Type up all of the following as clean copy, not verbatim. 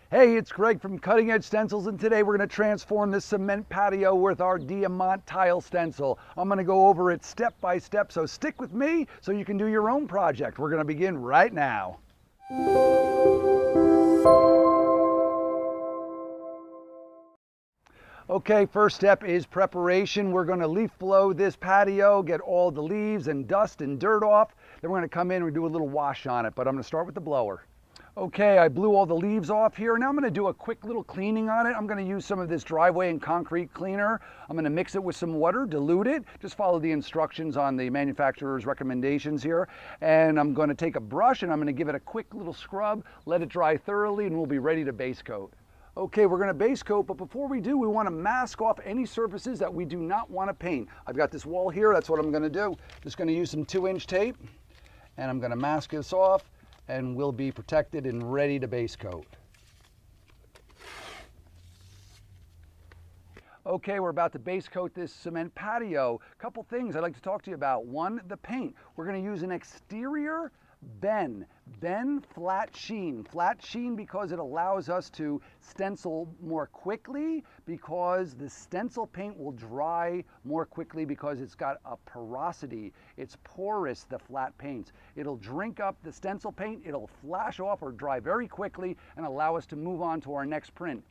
Hey, it's Greg from Cutting Edge Stencils, and today we're going to transform this cement patio with our diamant tile stencil. I'm going to go over it step by step, so stick with me so you can do your own project. We're going to begin right now. Okay, first step is preparation. We're going to leaf blow this patio, get all the leaves and dust and dirt off. Then we're going to come in and do a little wash on it, but I'm going to start with the blower. Okay, I blew all the leaves off here. Now I'm going to do a quick little cleaning on it. I'm going to use some of this driveway and concrete cleaner. I'm going to mix it with some water, dilute it. Just follow the instructions on the manufacturer's recommendations here. And I'm going to take a brush and I'm going to give it a quick little scrub, let it dry thoroughly, and we'll be ready to base coat. Okay, we're going to base coat, but before we do, we want to mask off any surfaces that we do not want to paint. I've got this wall here. That's what I'm going to do. Just going to use some 2-inch tape, and I'm going to mask this off, and we'll be protected and ready to base coat. Okay, we're about to base coat this cement patio. A couple things I'd like to talk to you about. One, the paint. We're going to use an exterior Ben flat sheen because it allows us to stencil more quickly, because the stencil paint will dry more quickly because it's got a porosity. It's porous, the flat paints. It'll drink up the stencil paint, it'll flash off or dry very quickly and allow us to move on to our next print.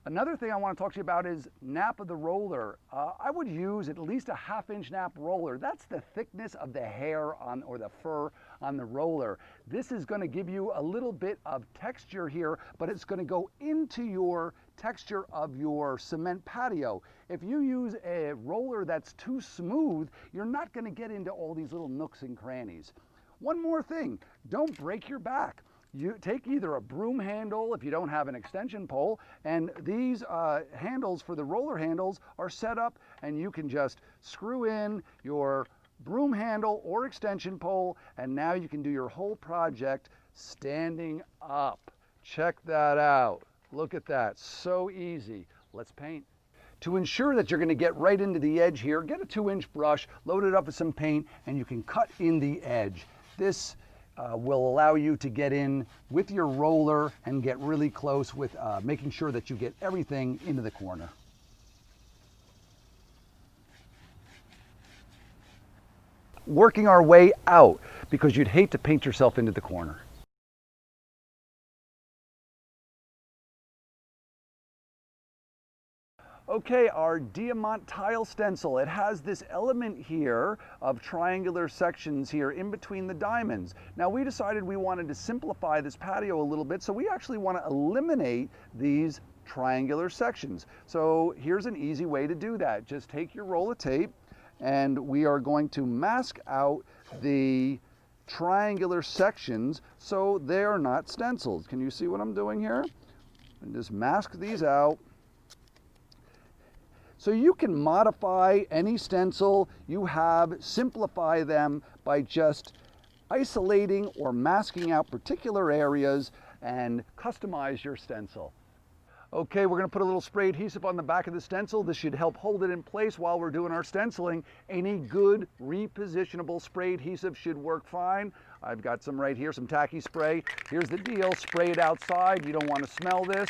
Another thing I want to talk to you about is nap of the roller. I would use at least a 1/2-inch nap roller. That's the thickness of the hair or the fur on the roller. This is going to give you a little bit of texture here, but it's going to go into your texture of your cement patio. If you use a roller that's too smooth, you're not going to get into all these little nooks and crannies. One more thing, don't break your back. You take either a broom handle if you don't have an extension pole, and these handles for the roller handles are set up, and you can just screw in your broom handle or extension pole, and now you can do your whole project standing up. Check that out. Look at that, so easy. Let's paint. To ensure that you're going to get right into the edge here, get a 2-inch brush, load it up with some paint, and you can cut in the edge. This will allow you to get in with your roller and get really close with making sure that you get everything into the corner. Working our way out, because you'd hate to paint yourself into the corner. Okay, our diamant tile stencil, it has this element here of triangular sections here in between the diamonds. Now we decided we wanted to simplify this patio a little bit, so we actually want to eliminate these triangular sections. So here's an easy way to do that. Just take your roll of tape, and we are going to mask out the triangular sections so they are not stenciled. Can you see what I'm doing here? And just mask these out. So you can modify any stencil you have, simplify them by just isolating or masking out particular areas, and customize your stencil. Okay, we're going to put a little spray adhesive on the back of the stencil. This should help hold it in place while we're doing our stenciling. Any good repositionable spray adhesive should work fine. I've got some right here, some tacky spray. Here's the deal, spray it outside. You don't want to smell this.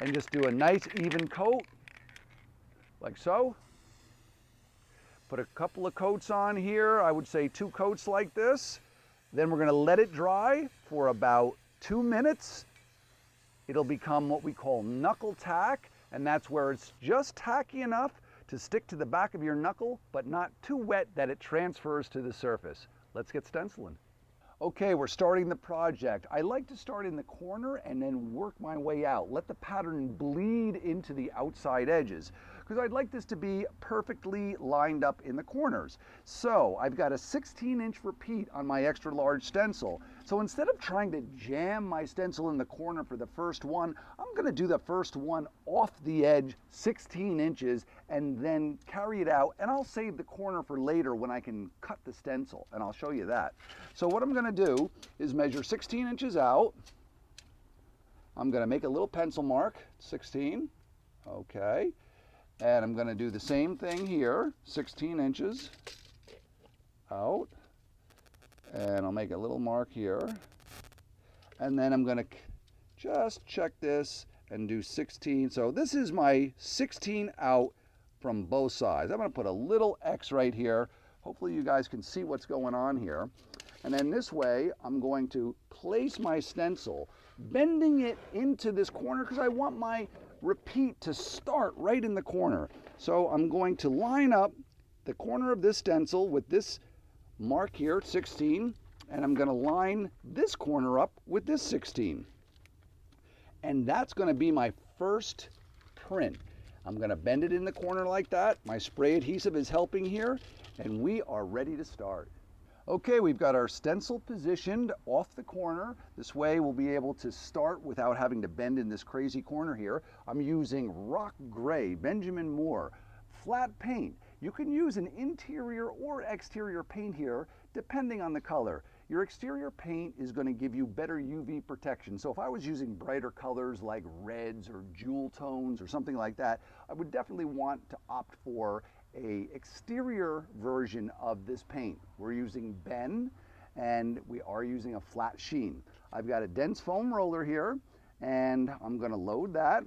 And just do a nice even coat. Like so. Put a couple of coats on here. I would say 2 coats like this. Then we're going to let it dry for about 2 minutes. It'll become what we call knuckle tack, and that's where it's just tacky enough to stick to the back of your knuckle, but not too wet that it transfers to the surface. Let's get stenciling. Okay, we're starting the project. I like to start in the corner and then work my way out. Let the pattern bleed into the outside edges, because I'd like this to be perfectly lined up in the corners. So I've got a 16-inch repeat on my extra large stencil. So instead of trying to jam my stencil in the corner for the first one, I'm going to do the first one off the edge 16 inches and then carry it out, and I'll save the corner for later when I can cut the stencil, and I'll show you that. So what I'm going to do is measure 16 inches out. I'm going to make a little pencil mark, 16, okay, and I'm going to do the same thing here, 16 inches out, and I'll make a little mark here, and then I'm going to just check this and do 16. So this is my 16 out from both sides. I'm going to put a little X right here. Hopefully you guys can see what's going on here. And then this way, I'm going to place my stencil, bending it into this corner because I want my repeat to start right in the corner. So I'm going to line up the corner of this stencil with this mark here, 16, and I'm going to line this corner up with this 16. And that's going to be my first print. I'm going to bend it in the corner like that. My spray adhesive is helping here, and we are ready to start. Okay, we've got our stencil positioned off the corner. This way we'll be able to start without having to bend in this crazy corner here. I'm using rock gray, Benjamin Moore, flat paint. You can use an interior or exterior paint here, depending on the color. Your exterior paint is going to give you better UV protection. So if I was using brighter colors like reds or jewel tones or something like that, I would definitely want to opt for an exterior version of this paint. We're using Ben, and we are using a flat sheen. I've got a dense foam roller here, and I'm going to load that.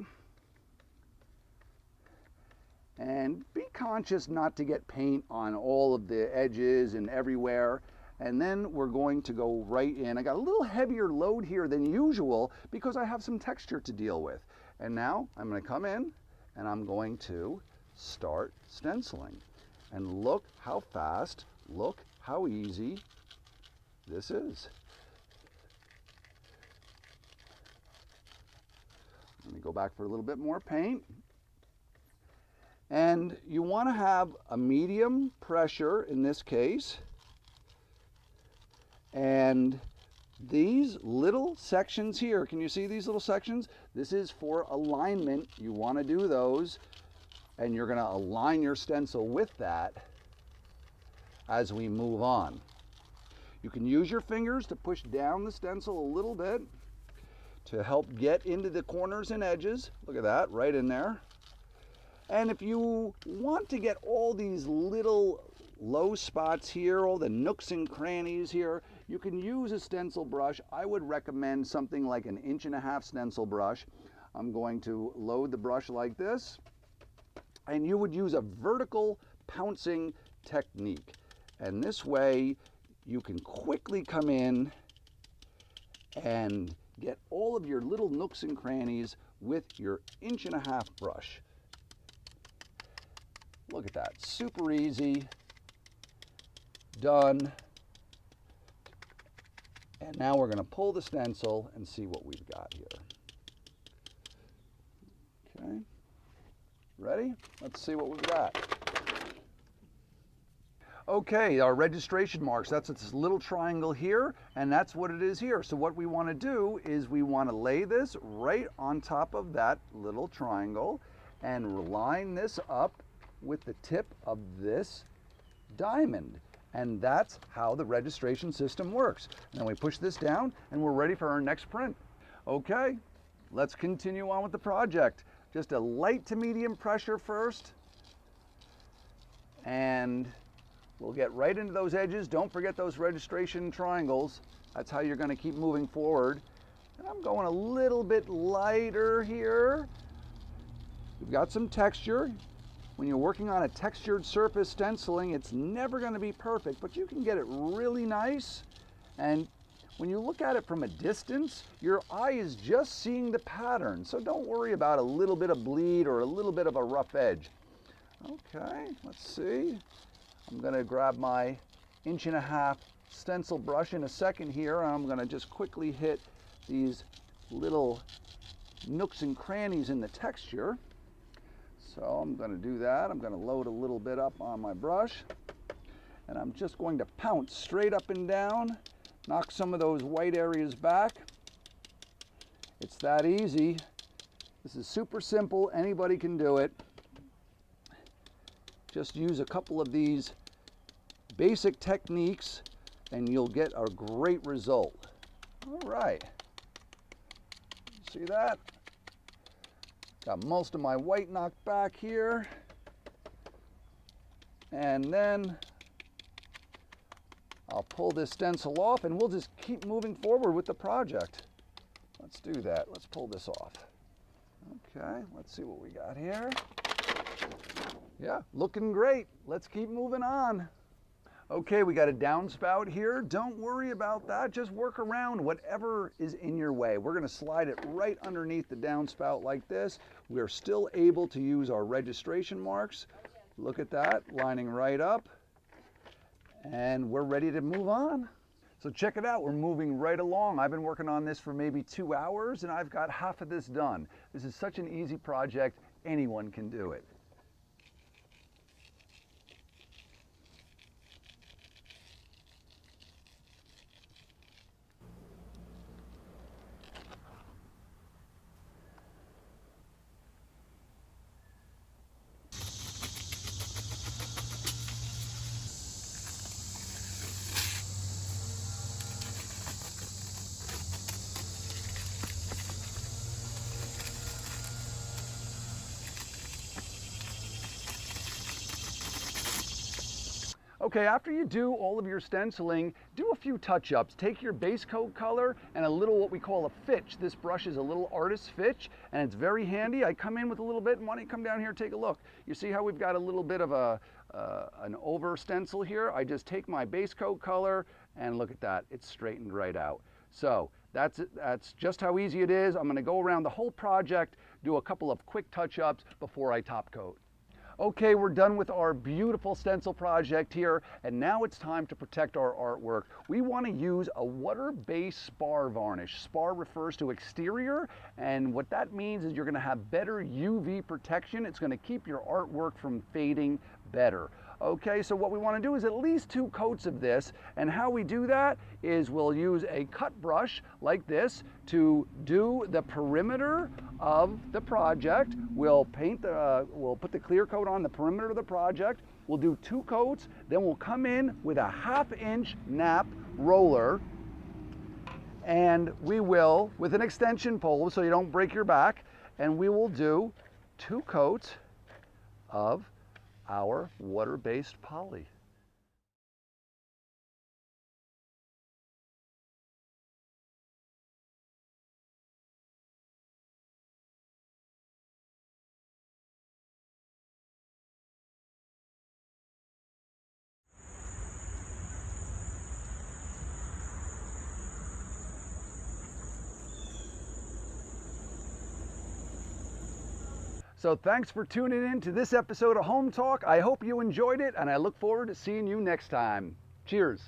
And be conscious not to get paint on all of the edges and everywhere. And then we're going to go right in. I got a little heavier load here than usual because I have some texture to deal with. And now I'm going to come in and I'm going to start stenciling. And look how fast, look how easy this is. Let me go back for a little bit more paint. And you want to have a medium pressure in this case. And these little sections here, can you see these little sections? This is for alignment. You want to do those, and you're going to align your stencil with that as we move on. You can use your fingers to push down the stencil a little bit to help get into the corners and edges. Look at that, right in there. And if you want to get all these little low spots here, all the nooks and crannies here, you can use a stencil brush. I would recommend something like an 1.5 inch stencil brush. I'm going to load the brush like this, and you would use a vertical pouncing technique. And this way you can quickly come in and get all of your little nooks and crannies with your 1.5 inch brush. Look at that, super easy, done. And now we're going to pull the stencil and see what we've got here. Okay, ready? Let's see what we've got. Okay, our registration marks, that's this little triangle here, and that's what it is here. So what we want to do is we want to lay this right on top of that little triangle and line this up with the tip of this diamond. And that's how the registration system works. And then we push this down and we're ready for our next print. Okay, let's continue on with the project. Just a light to medium pressure first. And we'll get right into those edges. Don't forget those registration triangles. That's how you're going to keep moving forward. And I'm going a little bit lighter here. We've got some texture. When you're working on a textured surface stenciling, it's never going to be perfect, but you can get it really nice. And when you look at it from a distance, your eye is just seeing the pattern. So don't worry about a little bit of bleed or a little bit of a rough edge. Okay, let's see. I'm going to grab my 1.5 inch stencil brush in a second here, and I'm going to just quickly hit these little nooks and crannies in the texture. So I'm going to do that. I'm going to load a little bit up on my brush, and I'm just going to pounce straight up and down, knock some of those white areas back. It's that easy. This is super simple. Anybody can do it. Just use a couple of these basic techniques and you'll get a great result. All right. See that? Got most of my white knocked back here. And then I'll pull this stencil off and we'll just keep moving forward with the project. let's do that. Let's pull this off. Okay, let's see what we got here. Yeah, looking great. Let's keep moving on. Okay, we got a downspout here. Don't worry about that. Just work around whatever is in your way. We're going to slide it right underneath the downspout like this. We're still able to use our registration marks. Look at that, lining right up. And we're ready to move on. So check it out, we're moving right along. I've been working on this for maybe 2 hours and I've got half of this done. This is such an easy project, anyone can do it. Okay, after you do all of your stenciling, do a few touch-ups. Take your base coat color and a little what we call a fitch. This brush is a little artist fitch and it's very handy. I come in with a little bit and why don't you come down here and take a look. You see how we've got a little bit of an over stencil here? I just take my base coat color and look at that, it's straightened right out. So that's just how easy it is. I'm gonna go around the whole project, do a couple of quick touch-ups before I top coat. Okay, we're done with our beautiful stencil project here, and now it's time to protect our artwork. We want to use a water-based spar varnish. Spar refers to exterior, and what that means is you're going to have better UV protection. It's going to keep your artwork from fading better. Okay, so what we want to do is at least 2 coats of this, and how we do that is we'll use a cut brush like this to do the perimeter of the project. We'll put the clear coat on the perimeter of the project. We'll do 2 coats, then we'll come in with a 1/2 inch nap roller, and we will, with an extension pole so you don't break your back, and we will do 2 coats of our water-based poly. So thanks for tuning in to this episode of Home Talk. I hope you enjoyed it, and I look forward to seeing you next time. Cheers.